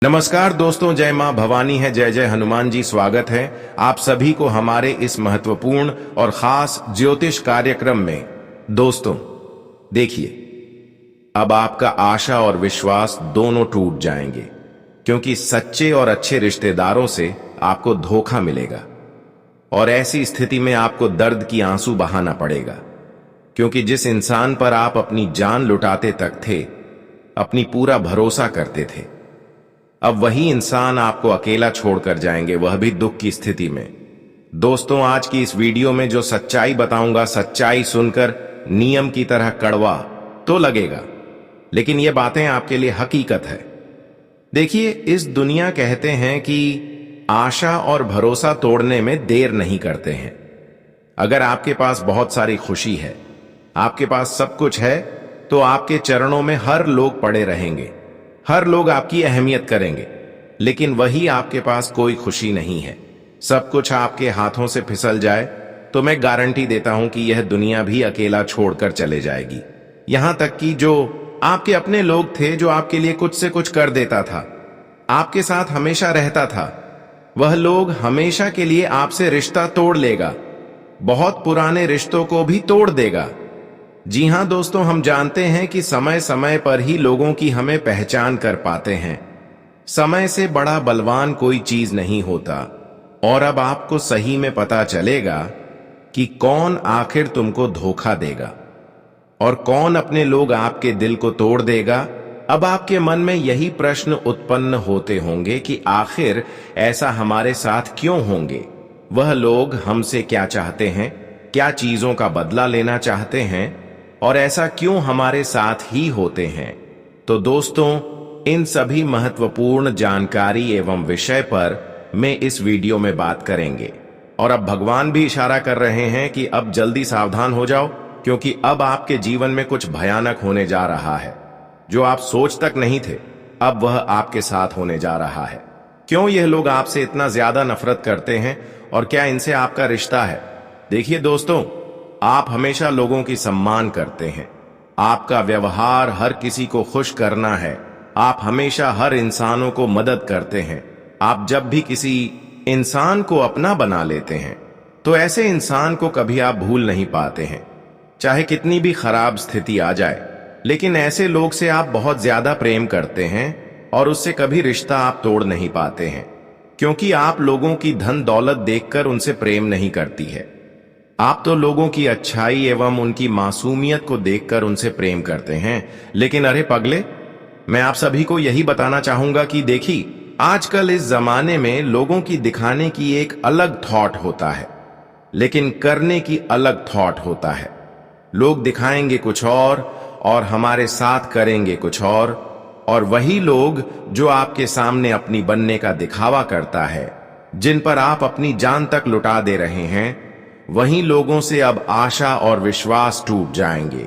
नमस्कार दोस्तों, जय मां भवानी है, जय जय हनुमान जी। स्वागत है आप सभी को हमारे इस महत्वपूर्ण और खास ज्योतिष कार्यक्रम में। दोस्तों देखिए, अब आपका आशा और विश्वास दोनों टूट जाएंगे, क्योंकि सच्चे और अच्छे रिश्तेदारों से आपको धोखा मिलेगा। और ऐसी स्थिति में आपको दर्द की आंसू बहाना पड़ेगा, क्योंकि जिस इंसान पर आप अपनी जान लुटाते तक थे, अपनी पूरा भरोसा करते थे, अब वही इंसान आपको अकेला छोड़कर जाएंगे, वह भी दुख की स्थिति में। दोस्तों, आज की इस वीडियो में जो सच्चाई बताऊंगा, सच्चाई सुनकर नियम की तरह कड़वा तो लगेगा, लेकिन ये बातें आपके लिए हकीकत है। देखिए, इस दुनिया कहते हैं कि आशा और भरोसा तोड़ने में देर नहीं करते हैं। अगर आपके पास बहुत सारी खुशी है, आपके पास सब कुछ है, तो आपके चरणों में हर लोग पड़े रहेंगे, हर लोग आपकी अहमियत करेंगे। लेकिन वही आपके पास कोई खुशी नहीं है, सब कुछ आपके हाथों से फिसल जाए, तो मैं गारंटी देता हूं कि यह दुनिया भी अकेला छोड़कर चले जाएगी। यहां तक कि जो आपके अपने लोग थे, जो आपके लिए कुछ से कुछ कर देता था, आपके साथ हमेशा रहता था, वह लोग हमेशा के लिए आपसे रिश्ता तोड़ लेगा, बहुत पुराने रिश्तों को भी तोड़ देगा। जी हां दोस्तों, हम जानते हैं कि समय समय पर ही लोगों की हमें पहचान कर पाते हैं। समय से बड़ा बलवान कोई चीज नहीं होता। और अब आपको सही में पता चलेगा कि कौन आखिर तुमको धोखा देगा और कौन अपने लोग आपके दिल को तोड़ देगा। अब आपके मन में यही प्रश्न उत्पन्न होते होंगे कि आखिर ऐसा हमारे साथ क्यों होंगे? वह लोग हमसे क्या चाहते हैं? क्या चीजों का बदला लेना चाहते हैं? और ऐसा क्यों हमारे साथ ही होते हैं? तो दोस्तों, इन सभी महत्वपूर्ण जानकारी एवं विषय पर मैं इस वीडियो में बात करेंगे। और अब भगवान भी इशारा कर रहे हैं कि अब जल्दी सावधान हो जाओ, क्योंकि अब आपके जीवन में कुछ भयानक होने जा रहा है। जो आप सोच तक नहीं थे, अब वह आपके साथ होने जा रहा है। क्यों यह लोग आपसे इतना ज्यादा नफरत करते हैं और क्या इनसे आपका रिश्ता है? देखिए दोस्तों, आप हमेशा लोगों की सम्मान करते हैं, आपका व्यवहार हर किसी को खुश करना है, आप हमेशा हर इंसानों को मदद करते हैं। आप जब भी किसी इंसान को अपना बना लेते हैं, तो ऐसे इंसान को कभी आप भूल नहीं पाते हैं, चाहे कितनी भी खराब स्थिति आ जाए। लेकिन ऐसे लोग से आप बहुत ज्यादा प्रेम करते हैं और उससे कभी रिश्ता आप तोड़ नहीं पाते हैं, क्योंकि आप लोगों की धन दौलत देखकर उनसे प्रेम नहीं करती है। आप तो लोगों की अच्छाई एवं उनकी मासूमियत को देखकर उनसे प्रेम करते हैं। लेकिन अरे पगले, मैं आप सभी को यही बताना चाहूंगा कि देखिए, आजकल इस जमाने में लोगों की दिखाने की एक अलग थॉट होता है, लेकिन करने की अलग थॉट होता है। लोग दिखाएंगे कुछ और हमारे साथ करेंगे कुछ और वही लोग जो आपके सामने अपनी बनने का दिखावा करता है, जिन पर आप अपनी जान तक लुटा दे रहे हैं, वहीं लोगों से अब आशा और विश्वास टूट जाएंगे।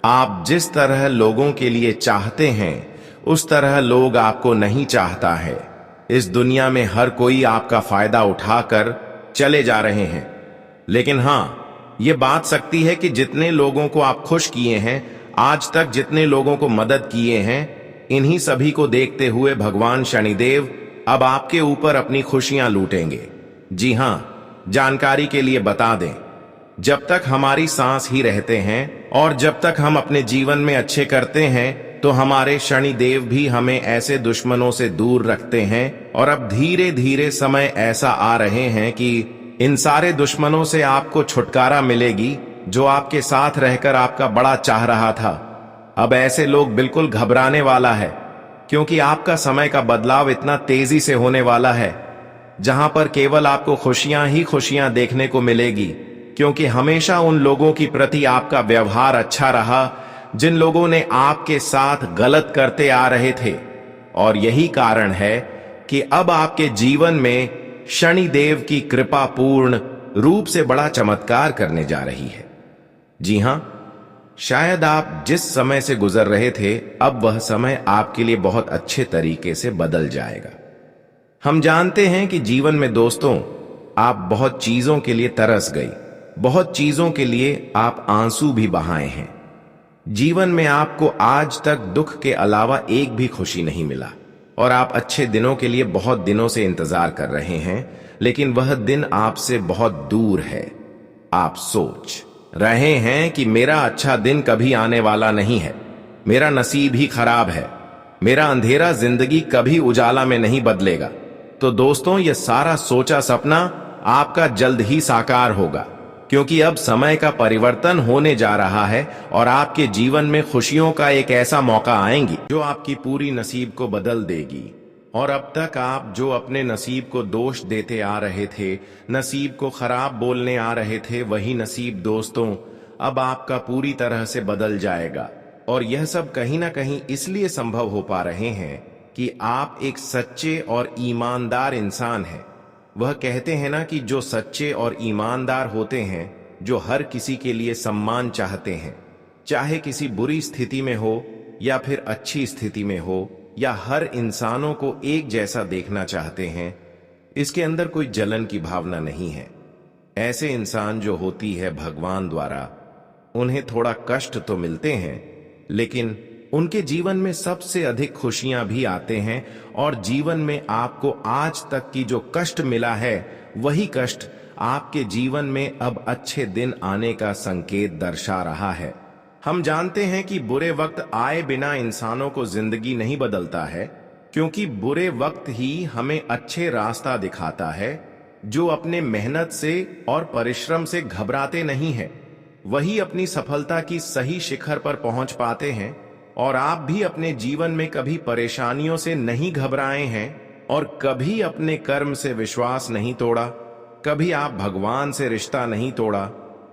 आप जिस तरह लोगों के लिए चाहते हैं, उस तरह लोग आपको नहीं चाहता है। इस दुनिया में हर कोई आपका फायदा उठाकर चले जा रहे हैं। लेकिन हां, ये बात सकती है कि जितने लोगों को आप खुश किए हैं, आज तक जितने लोगों को मदद किए हैं, इन्हीं सभी को देखते हुए भगवान शनिदेव अब आपके ऊपर अपनी खुशियां लूटेंगे। जी हां, जानकारी के लिए बता दें, जब तक हमारी सांस ही रहते हैं और जब तक हम अपने जीवन में अच्छे करते हैं, तो हमारे शनिदेव भी हमें ऐसे दुश्मनों से दूर रखते हैं। और अब धीरे धीरे समय ऐसा आ रहे हैं कि इन सारे दुश्मनों से आपको छुटकारा मिलेगी, जो आपके साथ रहकर आपका बड़ा चाह रहा था। अब ऐसे लोग बिल्कुल घबराने वाला है, क्योंकि आपका समय का बदलाव इतना तेजी से होने वाला है, जहां पर केवल आपको खुशियां ही खुशियां देखने को मिलेगी, क्योंकि हमेशा उन लोगों की प्रति आपका व्यवहार अच्छा रहा, जिन लोगों ने आपके साथ गलत करते आ रहे थे। और यही कारण है कि अब आपके जीवन में शनिदेव की कृपा पूर्ण रूप से बड़ा चमत्कार करने जा रही है। जी हां, शायद आप जिस समय से गुजर रहे थे, अब वह समय आपके लिए बहुत अच्छे तरीके से बदल जाएगा। हम जानते हैं कि जीवन में दोस्तों, आप बहुत चीजों के लिए तरस गई, बहुत चीजों के लिए आप आंसू भी बहाए हैं। जीवन में आपको आज तक दुख के अलावा एक भी खुशी नहीं मिला। और आप अच्छे दिनों के लिए बहुत दिनों से इंतजार कर रहे हैं, लेकिन वह दिन आपसे बहुत दूर है। आप सोच रहे हैं कि मेरा अच्छा दिन कभी आने वाला नहीं है, मेरा नसीब ही खराब है, मेरा अंधेरा जिंदगी कभी उजाला में नहीं बदलेगा। तो दोस्तों, यह सारा सोचा सपना आपका जल्द ही साकार होगा, क्योंकि अब समय का परिवर्तन होने जा रहा है और आपके जीवन में खुशियों का एक ऐसा मौका आएंगी जो आपकी पूरी नसीब को बदल देगी। और अब तक आप जो अपने नसीब को दोष देते आ रहे थे, नसीब को खराब बोलने आ रहे थे, वही नसीब दोस्तों अब आपका पूरी तरह से बदल जाएगा। और यह सब कहीं ना कहीं इसलिए संभव हो पा रहे हैं कि आप एक सच्चे और ईमानदार इंसान हैं। वह कहते हैं ना कि जो सच्चे और ईमानदार होते हैं, जो हर किसी के लिए सम्मान चाहते हैं, चाहे किसी बुरी स्थिति में हो या फिर अच्छी स्थिति में हो, या हर इंसानों को एक जैसा देखना चाहते हैं, इसके अंदर कोई जलन की भावना नहीं है। ऐसे इंसान जो होती है भगवान द्वारा, उन्हें थोड़ा कष्ट तो मिलते हैं, लेकिन उनके जीवन में सबसे अधिक खुशियां भी आते हैं। और जीवन में आपको आज तक की जो कष्ट मिला है, वही कष्ट आपके जीवन में अब अच्छे दिन आने का संकेत दर्शा रहा है। हम जानते हैं कि बुरे वक्त आए बिना इंसानों को जिंदगी नहीं बदलता है, क्योंकि बुरे वक्त ही हमें अच्छे रास्ता दिखाता है। जो अपने मेहनत से और परिश्रम से घबराते नहीं है, वही अपनी सफलता की सही शिखर पर पहुंच पाते हैं। और आप भी अपने जीवन में कभी परेशानियों से नहीं घबराए हैं और कभी अपने कर्म से विश्वास नहीं तोड़ा, कभी आप भगवान से रिश्ता नहीं तोड़ा।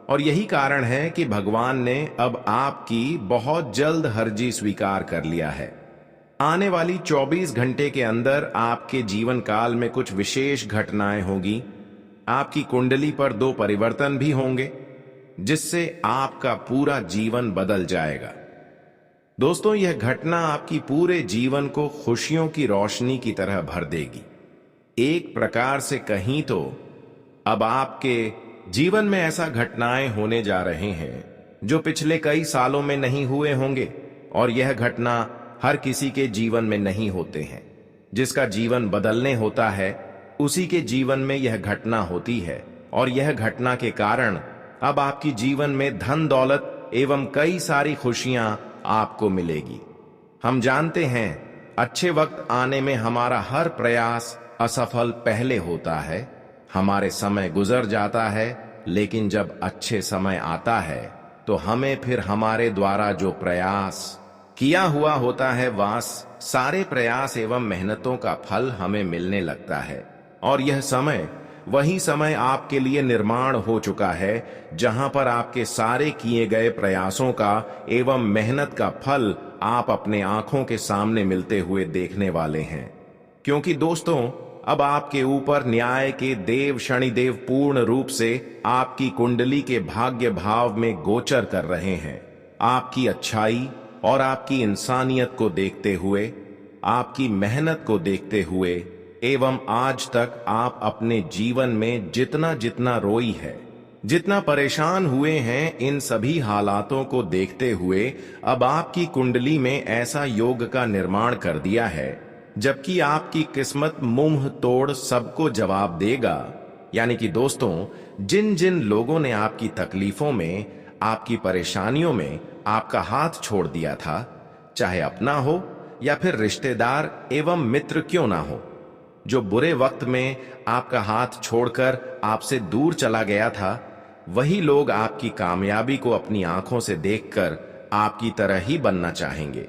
और यही कारण है कि भगवान ने अब आपकी बहुत जल्द हर्जी स्वीकार कर लिया है। आने वाली 24 घंटे के अंदर आपके जीवन काल में कुछ विशेष घटनाएं होगी। आपकी कुंडली पर 2 परिवर्तन भी होंगे, जिससे आपका पूरा जीवन बदल जाएगा। दोस्तों, यह घटना आपकी पूरे जीवन को खुशियों की रोशनी की तरह भर देगी। एक प्रकार से कहीं तो अब आपके जीवन में ऐसा घटनाएं होने जा रहे हैं जो पिछले कई सालों में नहीं हुए होंगे। और यह घटना हर किसी के जीवन में नहीं होते हैं। जिसका जीवन बदलने होता है, उसी के जीवन में यह घटना होती है। और यह घटना के कारण अब आपकी जीवन में धन दौलत एवं कई सारी खुशियां आपको मिलेगी। हम जानते हैं, अच्छे वक्त आने में हमारा हर प्रयास असफल पहले होता है। हमारे समय गुजर जाता है, लेकिन जब अच्छे समय आता है तो हमें फिर हमारे द्वारा जो प्रयास किया हुआ होता है, वह सारे प्रयास एवं मेहनतों का फल हमें मिलने लगता है। और यह समय वही समय आपके लिए निर्माण हो चुका है, जहां पर आपके सारे किए गए प्रयासों का एवं मेहनत का फल आप अपने आंखों के सामने मिलते हुए देखने वाले हैं। क्योंकि दोस्तों, अब आपके ऊपर न्याय के देव शनिदेव पूर्ण रूप से आपकी कुंडली के भाग्य भाव में गोचर कर रहे हैं। आपकी अच्छाई और आपकी इंसानियत को देखते हुए, आपकी मेहनत को देखते हुए एवं आज तक आप अपने जीवन में जितना जितना रोई है, जितना परेशान हुए हैं, इन सभी हालातों को देखते हुए अब आपकी कुंडली में ऐसा योग का निर्माण कर दिया है, जबकि आपकी किस्मत मुंह तोड़ सबको जवाब देगा। यानी कि दोस्तों, जिन जिन लोगों ने आपकी तकलीफों में, आपकी परेशानियों में आपका हाथ छोड़ दिया था, चाहे अपना हो या फिर रिश्तेदार एवं मित्र क्यों ना हो, जो बुरे वक्त में आपका हाथ छोड़कर आपसे दूर चला गया था, वही लोग आपकी कामयाबी को अपनी आंखों से देखकर आपकी तरह ही बनना चाहेंगे।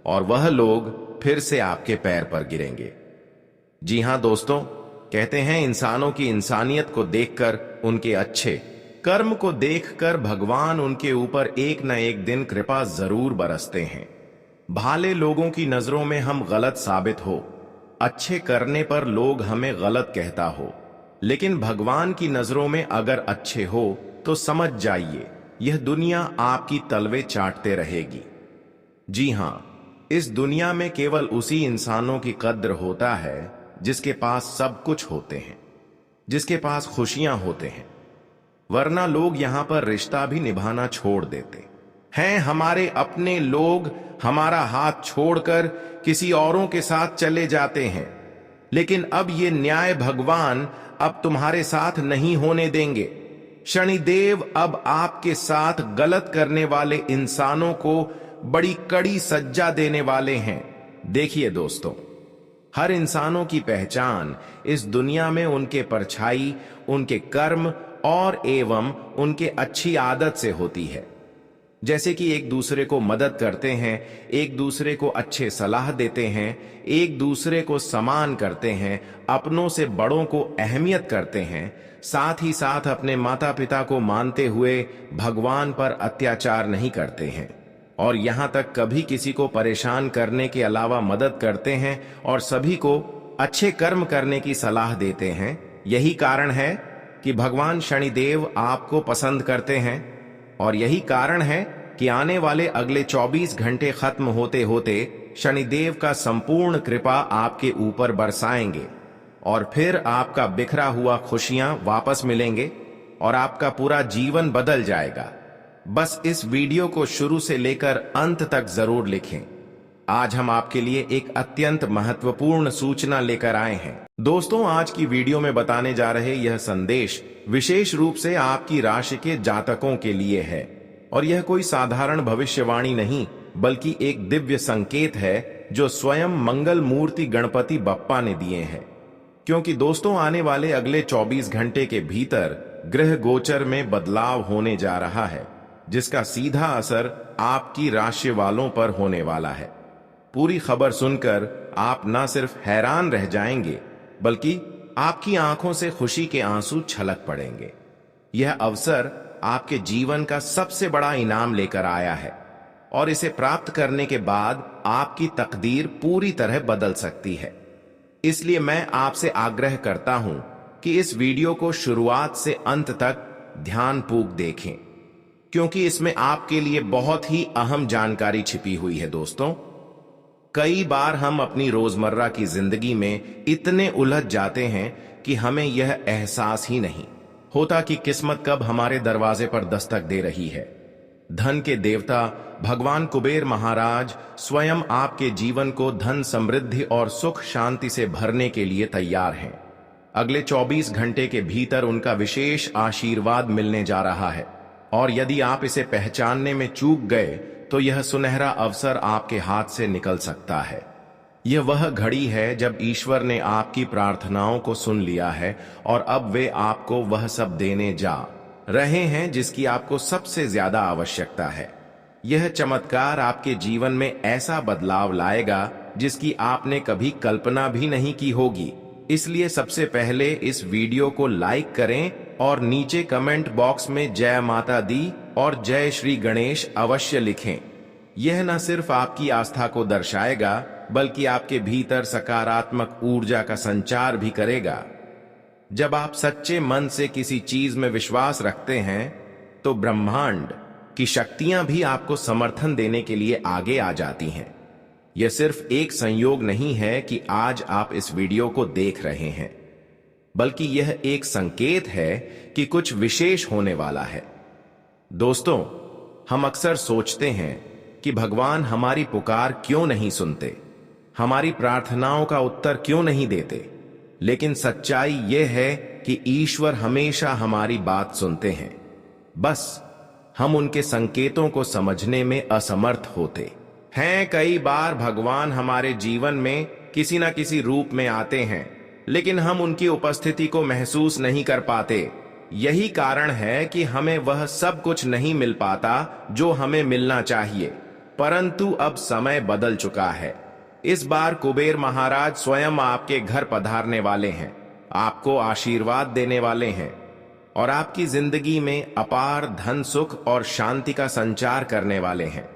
और वह लोग फिर से आपके पैर पर गिरेंगे। जी हां दोस्तों, कहते हैं इंसानों की इंसानियत को देखकर, उनके अच्छे कर्म को देखकर भगवान उनके ऊपर एक न एक दिन कृपा जरूर बरसते हैं। भाले लोगों की नजरों में हम गलत साबित हो, अच्छे करने पर लोग हमें गलत कहता हो, लेकिन भगवान की नजरों में अगर अच्छे हो तो समझ जाइए, यह दुनिया आपकी तलवे चाटते रहेगी। जी हां, इस दुनिया में केवल उसी इंसानों की कद्र होता है जिसके पास सब कुछ होते हैं, जिसके पास खुशियां होते हैं। वरना लोग यहां पर रिश्ता भी निभाना छोड़ देते। हैं हमारे अपने लोग हमारा हाथ छोड़कर किसी औरों के साथ चले जाते हैं, लेकिन अब ये न्याय भगवान अब तुम्हारे साथ नहीं होने देंगे। शनिदेव अब आपके साथ गलत करने वाले इंसानों को बड़ी कड़ी सज्जा देने वाले हैं। देखिए दोस्तों, हर इंसानों की पहचान इस दुनिया में उनके परछाई, उनके कर्म और एवं उनके अच्छी आदत से होती है। जैसे कि एक दूसरे को मदद करते हैं, एक दूसरे को अच्छे सलाह देते हैं, एक दूसरे को सम्मान करते हैं, अपनों से बड़ों को अहमियत करते हैं, साथ ही साथ अपने माता पिता को मानते हुए भगवान पर अत्याचार नहीं करते हैं, और यहां तक कभी किसी को परेशान करने के अलावा मदद करते हैं और सभी को अच्छे कर्म करने की सलाह देते हैं। यही कारण है कि भगवान शनिदेव आपको पसंद करते हैं, और यही कारण है कि आने वाले अगले 24 घंटे खत्म होते होते शनिदेव का संपूर्ण कृपा आपके ऊपर बरसाएंगे और फिर आपका बिखरा हुआ खुशियां वापस मिलेंगे और आपका पूरा जीवन बदल जाएगा। बस इस वीडियो को शुरू से लेकर अंत तक जरूर लिखें। आज हम आपके लिए एक अत्यंत महत्वपूर्ण सूचना लेकर आए हैं। दोस्तों, आज की वीडियो में बताने जा रहे यह संदेश विशेष रूप से आपकी राशि के जातकों के लिए है, और यह कोई साधारण भविष्यवाणी नहीं बल्कि एक दिव्य संकेत है जो स्वयं मंगल मूर्ति गणपति बप्पा ने दिए हैं। क्योंकि दोस्तों, आने वाले अगले 24 घंटे के भीतर ग्रह गोचर में बदलाव होने जा रहा है, जिसका सीधा असर आपकी राशि वालों पर होने वाला है। पूरी खबर सुनकर आप न सिर्फ हैरान रह जाएंगे बल्कि आपकी आंखों से खुशी के आंसू छलक पड़ेंगे। यह अवसर आपके जीवन का सबसे बड़ा इनाम लेकर आया है, और इसे प्राप्त करने के बाद आपकी तकदीर पूरी तरह बदल सकती है। इसलिए मैं आपसे आग्रह करता हूं कि इस वीडियो को शुरुआत से अंत तक ध्यानपूर्वक देखें, क्योंकि इसमें आपके लिए बहुत ही अहम जानकारी छिपी हुई है। दोस्तों, कई बार हम अपनी रोजमर्रा की जिंदगी में इतने उलझ जाते हैं कि हमें यह एहसास ही नहीं होता कि किस्मत कब हमारे दरवाजे पर दस्तक दे रही है। धन के देवता भगवान कुबेर महाराज स्वयं आपके जीवन को धन, समृद्धि और सुख शांति से भरने के लिए तैयार हैं। अगले 24 घंटे के भीतर उनका विशेष आशीर्वाद मिलने जा रहा है, और यदि आप इसे पहचानने में चूक गए तो यह सुनहरा अवसर आपके हाथ से निकल सकता है। यह वह घड़ी है जब ईश्वर ने आपकी प्रार्थनाओं को सुन लिया है और अब वे आपको वह सब देने जा रहे हैं जिसकी आपको सबसे ज्यादा आवश्यकता है। यह चमत्कार आपके जीवन में ऐसा बदलाव लाएगा जिसकी आपने कभी कल्पना भी नहीं की होगी। इसलिए सबसे पहले इस वीडियो को लाइक करें और नीचे कमेंट बॉक्स में जय माता दी और जय श्री गणेश अवश्य लिखें। यह न सिर्फ आपकी आस्था को दर्शाएगा बल्कि आपके भीतर सकारात्मक ऊर्जा का संचार भी करेगा। जब आप सच्चे मन से किसी चीज में विश्वास रखते हैं तो ब्रह्मांड की शक्तियां भी आपको समर्थन देने के लिए आगे आ जाती हैं। यह सिर्फ एक संयोग नहीं है कि आज आप इस वीडियो को देख रहे हैं, बल्कि यह एक संकेत है कि कुछ विशेष होने वाला है। दोस्तों, हम अक्सर सोचते हैं कि भगवान हमारी पुकार क्यों नहीं सुनते, हमारी प्रार्थनाओं का उत्तर क्यों नहीं देते, लेकिन सच्चाई यह है कि ईश्वर हमेशा हमारी बात सुनते हैं। बस हम उनके संकेतों को समझने में असमर्थ होते हैं। कई बार भगवान हमारे जीवन में किसी न किसी रूप में आते हैं, लेकिन हम उनकी उपस्थिति को महसूस नहीं कर पाते। यही कारण है कि हमें वह सब कुछ नहीं मिल पाता जो हमें मिलना चाहिए। परंतु अब समय बदल चुका है। इस बार कुबेर महाराज स्वयं आपके घर पधारने वाले हैं, आपको आशीर्वाद देने वाले हैं और आपकी जिंदगी में अपार धन, सुख और शांति का संचार करने वाले हैं।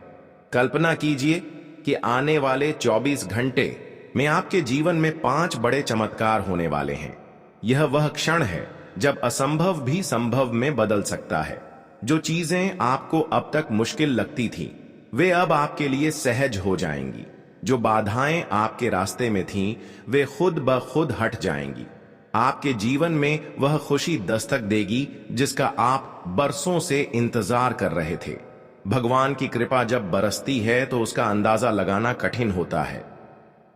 कल्पना कीजिए कि आने वाले 24 घंटे में आपके जीवन में 5 बड़े चमत्कार होने वाले हैं। यह वह क्षण है जब असंभव भी संभव में बदल सकता है। जो चीजें आपको अब तक मुश्किल लगती थी, वे अब आपके लिए सहज हो जाएंगी। जो बाधाएं आपके रास्ते में थीं, वे खुद ब खुद हट जाएंगी। आपके जीवन में वह खुशी दस्तक देगी जिसका आप बरसों से इंतजार कर रहे थे। भगवान की कृपा जब बरसती है तो उसका अंदाजा लगाना कठिन होता है।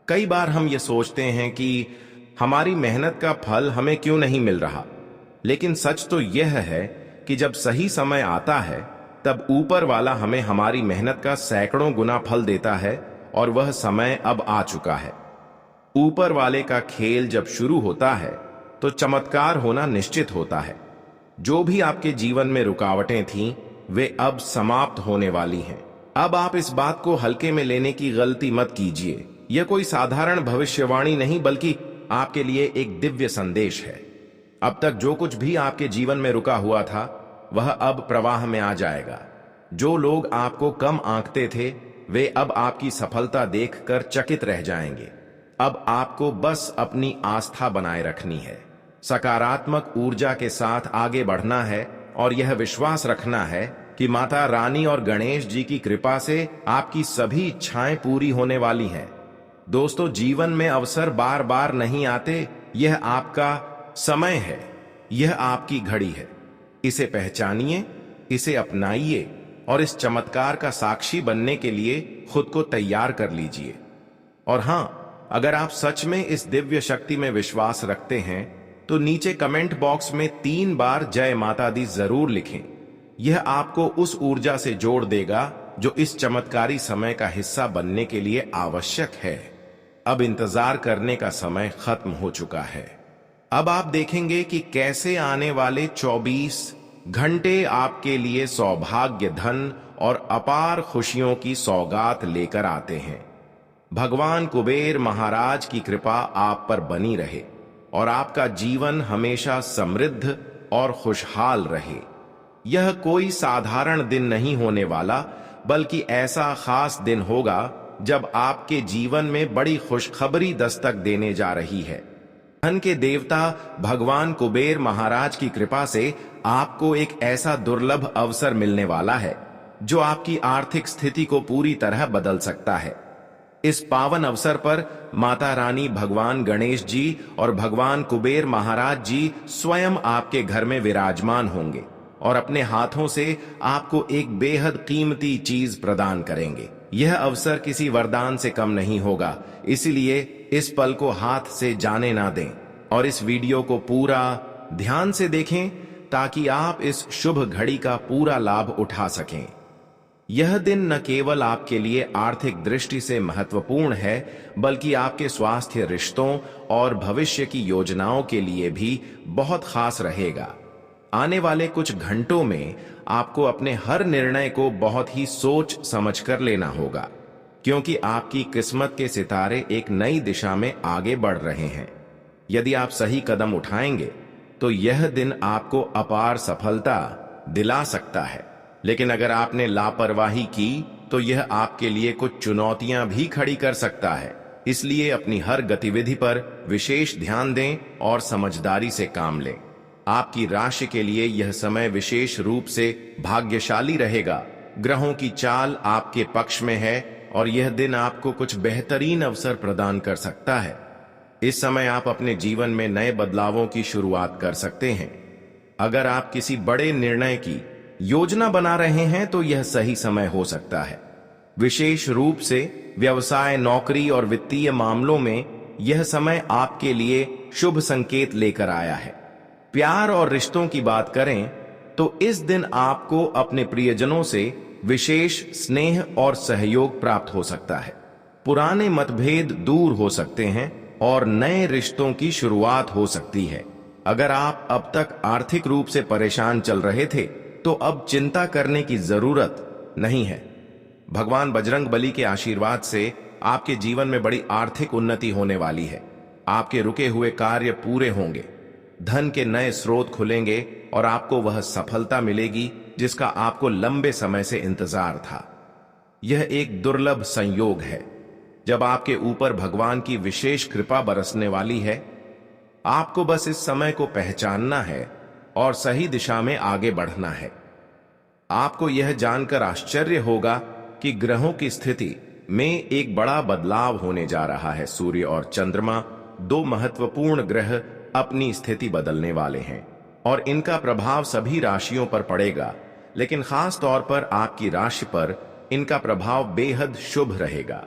कई बार हम ये सोचते हैं कि हमारी मेहनत का फल हमें क्यों नहीं मिल रहा, लेकिन सच तो यह है कि जब सही समय आता है तब ऊपर वाला हमें हमारी मेहनत का सैकड़ों गुना फल देता है, और वह समय अब आ चुका है। ऊपर वाले का खेल जब शुरू होता है तो चमत्कार होना निश्चित होता है। जो भी आपके जीवन में रुकावटें थीं, वे अब समाप्त होने वाली हैं। अब आप इस बात को हल्के में लेने की गलती मत कीजिए। यह कोई साधारण भविष्यवाणी नहीं, बल्कि आपके लिए एक दिव्य संदेश है। अब तक जो कुछ भी आपके जीवन में रुका हुआ था, वह अब प्रवाह में आ जाएगा। जो लोग आपको कम आंकते थे, वे अब आपकी सफलता देखकर चकित रह जाएंगे। अब आपको बस अपनी आस्था बनाए रखनी है, सकारात्मक ऊर्जा के साथ आगे बढ़ना है, और यह विश्वास रखना है कि माता रानी और गणेश जी की कृपा से आपकी सभी इच्छाएं पूरी होने वाली हैं। दोस्तों, जीवन में अवसर बार बार नहीं आते। यह आपका समय है, यह आपकी घड़ी है। इसे पहचानिए, इसे अपनाइए, और इस चमत्कार का साक्षी बनने के लिए खुद को तैयार कर लीजिए। और हां, अगर आप सच में इस दिव्य शक्ति में विश्वास रखते हैं तो नीचे कमेंट बॉक्स में 3 बार जय माता दी जरूर लिखें। यह आपको उस ऊर्जा से जोड़ देगा जो इस चमत्कारी समय का हिस्सा बनने के लिए आवश्यक है। अब इंतजार करने का समय खत्म हो चुका है। अब आप देखेंगे कि कैसे आने वाले 24 घंटे आपके लिए सौभाग्य, धन और अपार खुशियों की सौगात लेकर आते हैं। भगवान कुबेर महाराज की कृपा आप पर बनी रहे और आपका जीवन हमेशा समृद्ध और खुशहाल रहे। यह कोई साधारण दिन नहीं होने वाला, बल्कि ऐसा खास दिन होगा जब आपके जीवन में बड़ी खुशखबरी दस्तक देने जा रही है। धन के देवता भगवान कुबेर महाराज की कृपा से आपको एक ऐसा दुर्लभ अवसर मिलने वाला है जो आपकी आर्थिक स्थिति को पूरी तरह बदल सकता है। इस पावन अवसर पर माता रानी, भगवान गणेश जी और भगवान कुबेर महाराज जी स्वयं आपके घर में विराजमान होंगे और अपने हाथों से आपको एक बेहद कीमती चीज प्रदान करेंगे। यह अवसर किसी वरदान से कम नहीं होगा, इसलिए इस पल को हाथ से जाने ना दें और इस वीडियो को पूरा ध्यान से देखें ताकि आप इस शुभ घड़ी का पूरा लाभ उठा सकें। यह दिन न केवल आपके लिए आर्थिक दृष्टि से महत्वपूर्ण है, बल्कि आपके स्वास्थ्य, रिश्तों और भविष्य की योजनाओं के लिए भी बहुत खास रहेगा। आने वाले कुछ घंटों में आपको अपने हर निर्णय को बहुत ही सोच समझ कर लेना होगा, क्योंकि आपकी किस्मत के सितारे एक नई दिशा में आगे बढ़ रहे हैं। यदि आप सही कदम उठाएंगे तो यह दिन आपको अपार सफलता दिला सकता है, लेकिन अगर आपने लापरवाही की तो यह आपके लिए कुछ चुनौतियां भी खड़ी कर सकता है। इसलिए अपनी हर गतिविधि पर विशेष ध्यान दें और समझदारी से काम लें। आपकी राशि के लिए यह समय विशेष रूप से भाग्यशाली रहेगा। ग्रहों की चाल आपके पक्ष में है और यह दिन आपको कुछ बेहतरीन अवसर प्रदान कर सकता है। इस समय आप अपने जीवन में नए बदलावों की शुरुआत कर सकते हैं। अगर आप किसी बड़े निर्णय की योजना बना रहे हैं तो यह सही समय हो सकता है। विशेष रूप से व्यवसाय, नौकरी और वित्तीय मामलों में यह समय आपके लिए शुभ संकेत लेकर आया है। प्यार और रिश्तों की बात करें तो इस दिन आपको अपने प्रियजनों से विशेष स्नेह और सहयोग प्राप्त हो सकता है। पुराने मतभेद दूर हो सकते हैं और नए रिश्तों की शुरुआत हो सकती है। अगर आप अब तक आर्थिक रूप से परेशान चल रहे थे तो अब चिंता करने की जरूरत नहीं है। भगवान बजरंग बली के आशीर्वाद से आपके जीवन में बड़ी आर्थिक उन्नति होने वाली है। आपके रुके हुए कार्य पूरे होंगे, धन के नए स्रोत खुलेंगे और आपको वह सफलता मिलेगी जिसका आपको लंबे समय से इंतजार था। यह एक दुर्लभ संयोग है जब आपके ऊपर भगवान की विशेष कृपा बरसने वाली है। आपको बस इस समय को पहचानना है और सही दिशा में आगे बढ़ना है। आपको यह जानकर आश्चर्य होगा कि ग्रहों की स्थिति में एक बड़ा बदलाव होने जा रहा है। सूर्य और चंद्रमा, 2 महत्वपूर्ण ग्रह, अपनी स्थिति बदलने वाले हैं और इनका प्रभाव सभी राशियों पर पड़ेगा। लेकिन खास तौर पर आपकी राशि पर इनका प्रभाव बेहद शुभ रहेगा।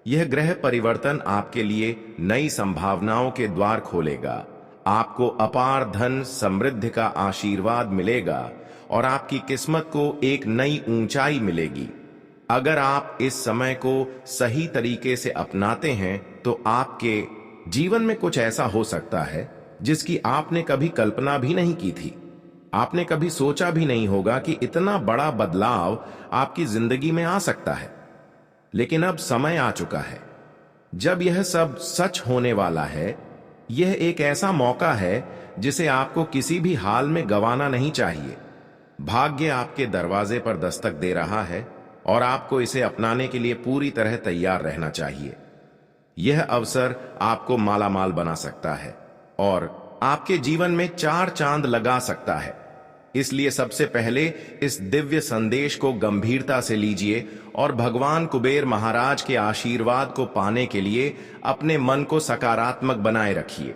यह ग्रह परिवर्तन आपके लिए नई संभावनाओं के द्वार खोलेगा। आपको अपार धन समृद्धि का आशीर्वाद मिलेगा और आपकी किस्मत को एक नई ऊंचाई मिलेगी। अगर आप इस समय को सही तरीके से अपनाते हैं तो आपके जीवन में कुछ ऐसा हो सकता है जिसकी आपने कभी कल्पना भी नहीं की थी। आपने कभी सोचा भी नहीं होगा कि इतना बड़ा बदलाव आपकी जिंदगी में आ सकता है। लेकिन अब समय आ चुका है जब यह सब सच होने वाला है। यह एक ऐसा मौका है जिसे आपको किसी भी हाल में गंवाना नहीं चाहिए। भाग्य आपके दरवाजे पर दस्तक दे रहा है और आपको इसे अपनाने के लिए पूरी तरह तैयार रहना चाहिए। यह अवसर आपको मालामाल बना सकता है और आपके जीवन में 4 चांद लगा सकता है। इसलिए सबसे पहले इस दिव्य संदेश को गंभीरता से लीजिए और भगवान कुबेर महाराज के आशीर्वाद को पाने के लिए अपने मन को सकारात्मक बनाए रखिए।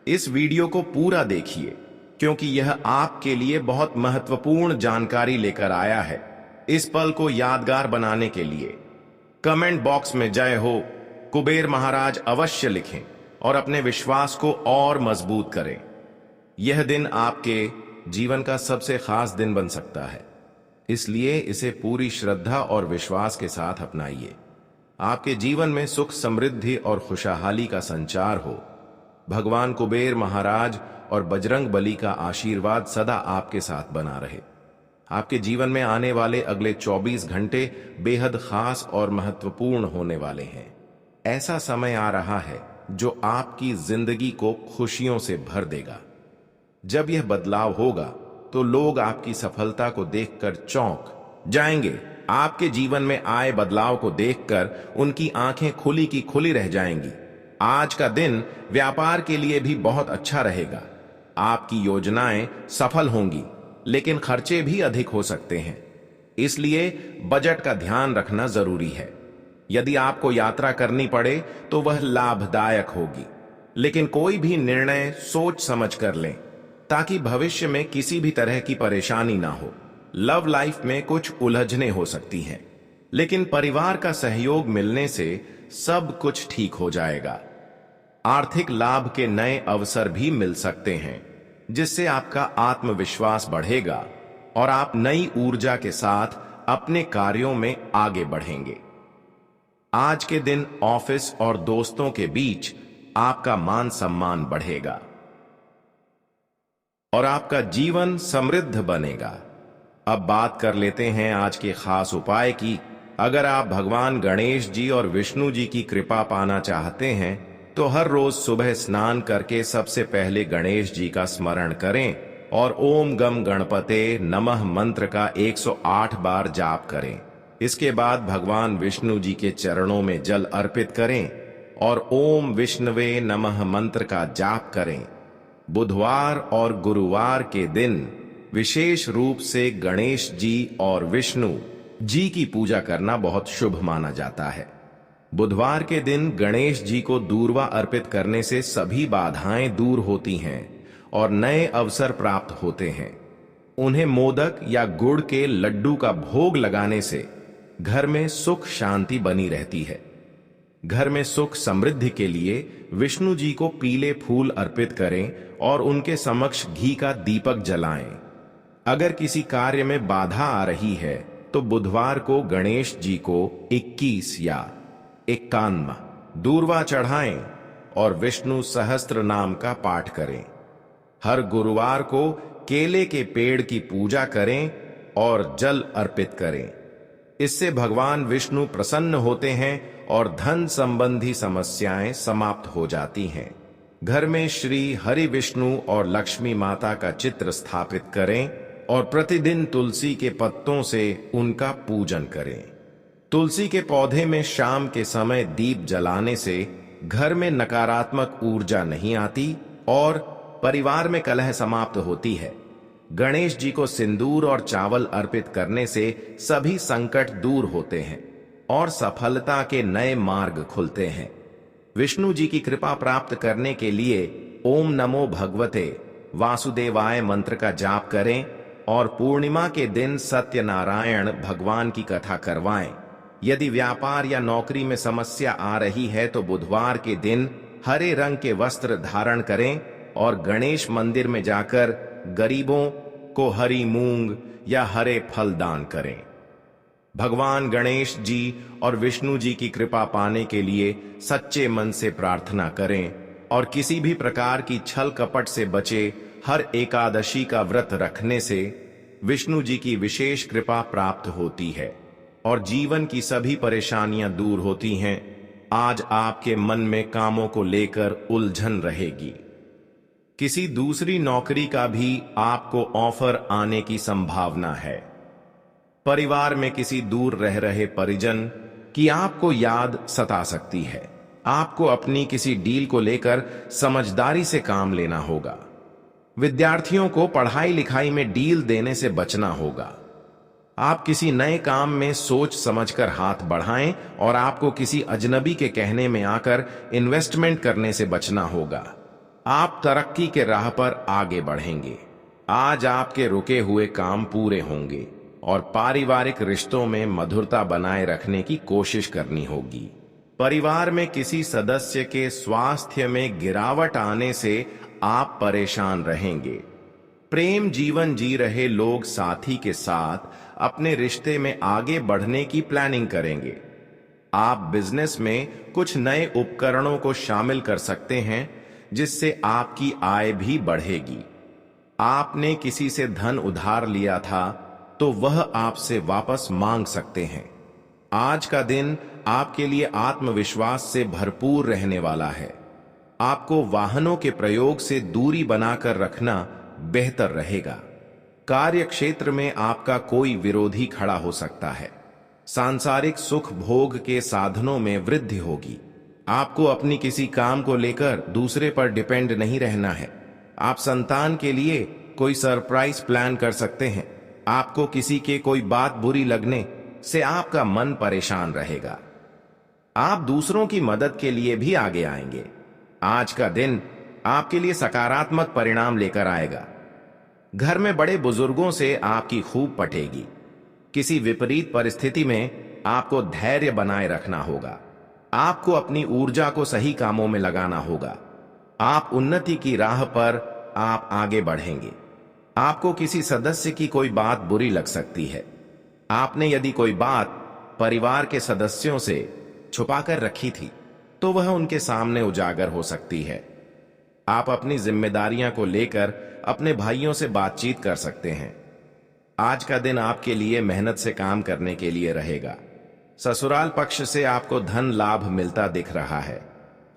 इस वीडियो को पूरा देखिए क्योंकि यह आपके लिए बहुत महत्वपूर्ण जानकारी लेकर आया है। इस पल को यादगार बनाने के लिए कमेंट बॉक्स में जय हो कुबेर महाराज अवश्य लिखें और अपने विश्वास को और मजबूत करें। यह दिन आपके जीवन का सबसे खास दिन बन सकता है, इसलिए इसे पूरी श्रद्धा और विश्वास के साथ अपनाइए। आपके जीवन में सुख समृद्धि और खुशहाली का संचार हो। भगवान कुबेर महाराज और बजरंग बली का आशीर्वाद सदा आपके साथ बना रहे। आपके जीवन में आने वाले अगले 24 घंटे बेहद खास और महत्वपूर्ण होने वाले हैं। ऐसा समय आ रहा है जो आपकी जिंदगी को खुशियों से भर देगा। जब यह बदलाव होगा तो लोग आपकी सफलता को देखकर चौंक जाएंगे। आपके जीवन में आए बदलाव को देखकर उनकी आंखें खुली की खुली रह जाएंगी। आज का दिन व्यापार के लिए भी बहुत अच्छा रहेगा। आपकी योजनाएं सफल होंगी, लेकिन खर्चे भी अधिक हो सकते हैं, इसलिए बजट का ध्यान रखना जरूरी है। यदि आपको यात्रा करनी पड़े तो वह लाभदायक होगी, लेकिन कोई भी निर्णय सोच समझ कर लें ताकि भविष्य में किसी भी तरह की परेशानी ना हो। लव लाइफ में कुछ उलझने हो सकती हैं, लेकिन परिवार का सहयोग मिलने से सब कुछ ठीक हो जाएगा। आर्थिक लाभ के नए अवसर भी मिल सकते हैं, जिससे आपका आत्मविश्वास बढ़ेगा और आप नई ऊर्जा के साथ अपने कार्यों में आगे बढ़ेंगे। आज के दिन ऑफिस और दोस्तों के बीच आपका मान सम्मान बढ़ेगा और आपका जीवन समृद्ध बनेगा। अब बात कर लेते हैं आज के खास उपाय की। अगर आप भगवान गणेश जी और विष्णु जी की कृपा पाना चाहते हैं तो हर रोज सुबह स्नान करके सबसे पहले गणेश जी का स्मरण करें और ओम गम गणपते नमः मंत्र का 108 बार जाप करें। इसके बाद भगवान विष्णु जी के चरणों में जल अर्पित करें और ओम विष्णवे नमः मंत्र का जाप करें। बुधवार और गुरुवार के दिन विशेष रूप से गणेश जी और विष्णु जी की पूजा करना बहुत शुभ माना जाता है। बुधवार के दिन गणेश जी को दूर्वा अर्पित करने से सभी बाधाएं दूर होती हैं और नए अवसर प्राप्त होते हैं। उन्हें मोदक या गुड़ के लड्डू का भोग लगाने से घर में सुख शांति बनी रहती है। घर में सुख समृद्धि के लिए विष्णु जी को पीले फूल अर्पित करें और उनके समक्ष घी का दीपक जलाएं। अगर किसी कार्य में बाधा आ रही है तो बुधवार को गणेश जी को 21 या 51 दूर्वा चढ़ाएं और विष्णु सहस्त्र नाम का पाठ करें। हर गुरुवार को केले के पेड़ की पूजा करें और जल अर्पित करें। इससे भगवान विष्णु प्रसन्न होते हैं और धन संबंधी समस्याएं समाप्त हो जाती हैं। घर में श्री हरि विष्णु और लक्ष्मी माता का चित्र स्थापित करें और प्रतिदिन तुलसी के पत्तों से उनका पूजन करें। तुलसी के पौधे में शाम के समय दीप जलाने से घर में नकारात्मक ऊर्जा नहीं आती और परिवार में कलह समाप्त होती है। गणेश जी को सिंदूर और चावल अर्पित करने से सभी संकट दूर होते हैं और सफलता के नए मार्ग खुलते हैं। विष्णु जी की कृपा प्राप्त करने के लिए ओम नमो भगवते वासुदेवाय मंत्र का जाप करें और पूर्णिमा के दिन सत्यनारायण भगवान की कथा करवाएं। यदि व्यापार या नौकरी में समस्या आ रही है तो बुधवार के दिन हरे रंग के वस्त्र धारण करें और गणेश मंदिर में जाकर गरीबों को हरी मूंग या हरे फल दान करें। भगवान गणेश जी और विष्णु जी की कृपा पाने के लिए सच्चे मन से प्रार्थना करें और किसी भी प्रकार की छल कपट से बचे। हर एकादशी का व्रत रखने से विष्णु जी की विशेष कृपा प्राप्त होती है और जीवन की सभी परेशानियां दूर होती हैं। आज आपके मन में कामों को लेकर उलझन रहेगी। किसी दूसरी नौकरी का भी आपको ऑफर आने की संभावना है। परिवार में किसी दूर रह रहे परिजन की आपको याद सता सकती है। आपको अपनी किसी डील को लेकर समझदारी से काम लेना होगा। विद्यार्थियों को पढ़ाई लिखाई में डील देने से बचना होगा। आप किसी नए काम में सोच समझकर हाथ बढ़ाएं और आपको किसी अजनबी के कहने में आकर इन्वेस्टमेंट करने से बचना होगा। आप तरक्की के राह पर आगे बढ़ेंगे। आज आपके रुके हुए काम पूरे होंगे और पारिवारिक रिश्तों में मधुरता बनाए रखने की कोशिश करनी होगी। परिवार में किसी सदस्य के स्वास्थ्य में गिरावट आने से आप परेशान रहेंगे। प्रेम जीवन जी रहे लोग साथी के साथ अपने रिश्ते में आगे बढ़ने की प्लानिंग करेंगे। आप बिजनेस में कुछ नए उपकरणों को शामिल कर सकते हैं जिससे आपकी आय भी बढ़ेगी। आपने किसी से धन उधार लिया था तो वह आपसे वापस मांग सकते हैं। आज का दिन आपके लिए आत्मविश्वास से भरपूर रहने वाला है। आपको वाहनों के प्रयोग से दूरी बनाकर रखना बेहतर रहेगा। कार्य क्षेत्र में आपका कोई विरोधी खड़ा हो सकता है। सांसारिक सुख भोग के साधनों में वृद्धि होगी। आपको अपनी किसी काम को लेकर दूसरे पर डिपेंड नहीं रहना है। आप संतान के लिए कोई सरप्राइज प्लान कर सकते हैं। आपको किसी के कोई बात बुरी लगने से आपका मन परेशान रहेगा। आप दूसरों की मदद के लिए भी आगे आएंगे। आज का दिन आपके लिए सकारात्मक परिणाम लेकर आएगा। घर में बड़े बुजुर्गों से आपकी खूब पटेगी। किसी विपरीत परिस्थिति में आपको धैर्य बनाए रखना होगा। आपको अपनी ऊर्जा को सही कामों में लगाना होगा। आप उन्नति की राह पर आप आगे बढ़ेंगे। आपको किसी सदस्य की कोई बात बुरी लग सकती है। आपने यदि कोई बात परिवार के सदस्यों से छुपाकर रखी थी तो वह उनके सामने उजागर हो सकती है। आप अपनी जिम्मेदारियां को लेकर अपने भाइयों से बातचीत कर सकते हैं। आज का दिन आपके लिए मेहनत से काम करने के लिए रहेगा। ससुराल पक्ष से आपको धन लाभ मिलता दिख रहा है।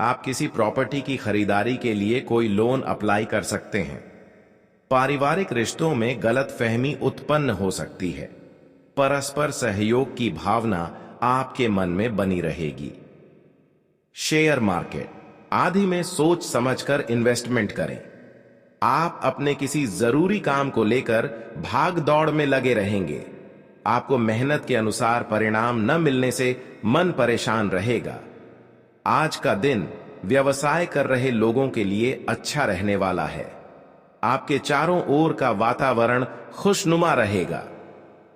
आप किसी प्रॉपर्टी की खरीदारी के लिए कोई लोन अप्लाई कर सकते हैं। पारिवारिक रिश्तों में गलतफहमी उत्पन्न हो सकती है। परस्पर सहयोग की भावना आपके मन में बनी रहेगी। शेयर मार्केट आदि में सोच समझकर इन्वेस्टमेंट करें। आप अपने किसी जरूरी काम को लेकर भाग दौड़ में लगे रहेंगे। आपको मेहनत के अनुसार परिणाम न मिलने से मन परेशान रहेगा। आज का दिन व्यवसाय कर रहे लोगों के लिए अच्छा रहने वाला है। आपके चारों ओर का वातावरण खुशनुमा रहेगा।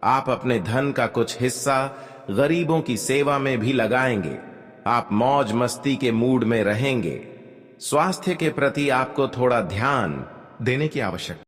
आप अपने धन का कुछ हिस्सा गरीबों की सेवा में भी लगाएंगे। आप मौज मस्ती के मूड में रहेंगे। स्वास्थ्य के प्रति आपको थोड़ा ध्यान देने की आवश्यकता